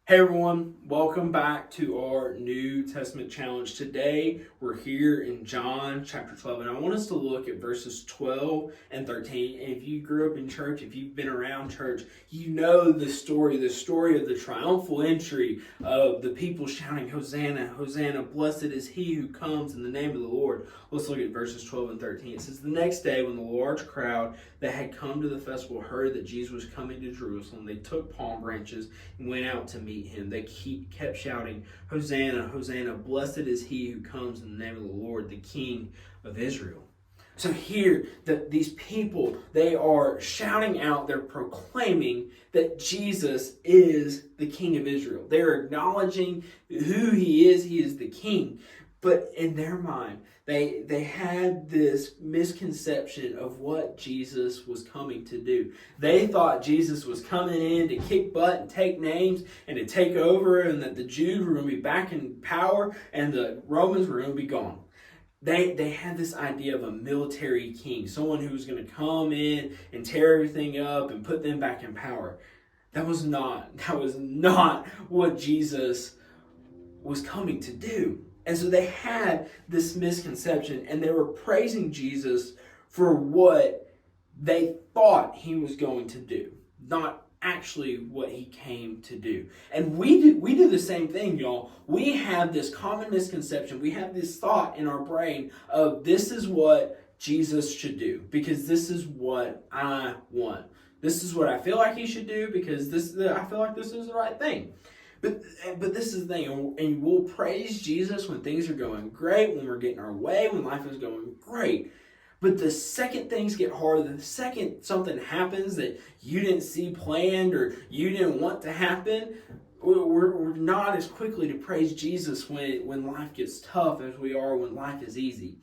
Hey everyone, welcome back to our New Testament challenge. Today we're here in John chapter 12, and I want us to look at verses 12 and 13. And if you grew up in church, if you've been around church, you know the story of the triumphal entry of the people shouting, Hosanna, Hosanna, blessed is he who comes in the name of the Lord. Let's look at verses 12 and 13. It says, the next day when the large crowd that had come to the festival heard that Jesus was coming to Jerusalem, they took palm branches and went out to meet him. They kept shouting, Hosanna, Hosanna, blessed is he who comes in the name of the Lord, the King of Israel. So here, these people, they are shouting out, they're proclaiming that Jesus is the King of Israel. They're acknowledging who he is the King. But in their mind, they had this misconception of what Jesus was coming to do. They thought Jesus was coming in to kick butt and take names and to take over, and that the Jews were going to be back in power and the Romans were going to be gone. They had this idea of a military king, someone who was going to come in and tear everything up and put them back in power. That was not what Jesus was coming to do. And so they had this misconception, and they were praising Jesus for what they thought he was going to do, not actually what he came to do. And we do the same thing, y'all. We have this common misconception. We have this thought in our brain of this is what Jesus should do because this is what I want. This is what I feel like he should do because I feel like this is the right thing. But this is the thing, and we'll praise Jesus when things are going great, when we're getting our way, when life is going great. But the second things get hard, the second something happens that you didn't see planned or you didn't want to happen, we're not as quickly to praise Jesus when life gets tough as we are when life is easy.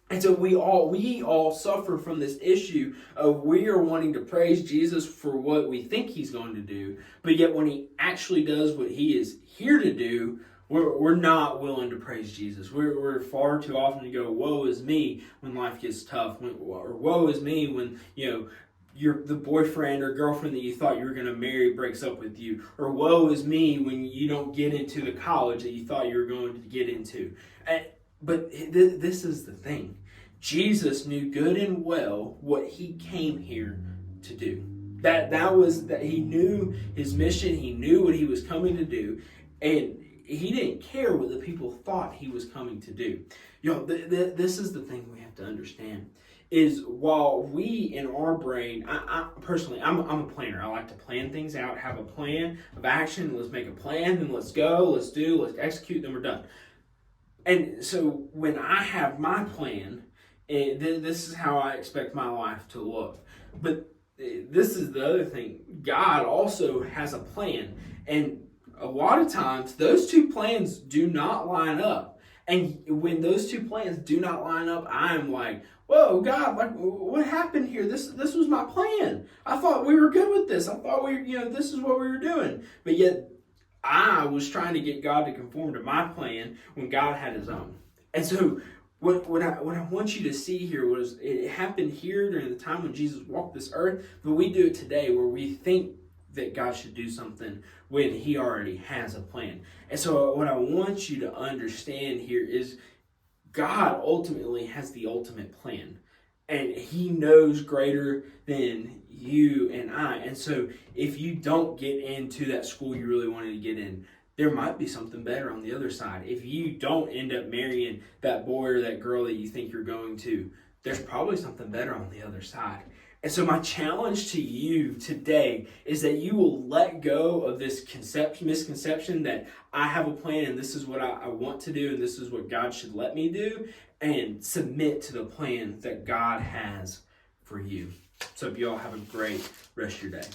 And so we all suffer from this issue of we are wanting to praise Jesus for what we think he's going to do, but yet when he actually does what he is here to do, we're not willing to praise Jesus. We're far too often to go, woe is me when life gets tough, or woe is me when, the boyfriend or girlfriend that you thought you were going to marry breaks up with you, or woe is me when you don't get into the college that you thought you were going to get into. But this is the thing. Jesus knew good and well what he came here to do. That he knew his mission, he knew what he was coming to do, and he didn't care what the people thought he was coming to do. This is the thing we have to understand. Is while we in our brain, I personally, I'm a planner. I like to plan things out, have a plan of action. Let's make a plan, then let's go, let's execute, then we're done. And so when I have my plan, this is how I expect my life to look. But this is the other thing. God also has a plan. And a lot of times, those two plans do not line up. And when those two plans do not line up, I'm like, whoa, God, like, what happened here? This was my plan. I thought we were good with this. I thought this is what we were doing. But yet, I was trying to get God to conform to my plan when God had his own. And so what I want you to see here was it happened here during the time when Jesus walked this earth, but we do it today where we think that God should do something when he already has a plan. And so what I want you to understand here is God ultimately has the ultimate plan. And he knows greater than you and I. And so if you don't get into that school you really wanted to get in, there might be something better on the other side. If you don't end up marrying that boy or that girl that you think you're going to, there's probably something better on the other side. And so my challenge to you today is that you will let go of this misconception that I have a plan and this is what I want to do and this is what God should let me do, and submit to the plan that God has for you. So you all have a great rest of your day.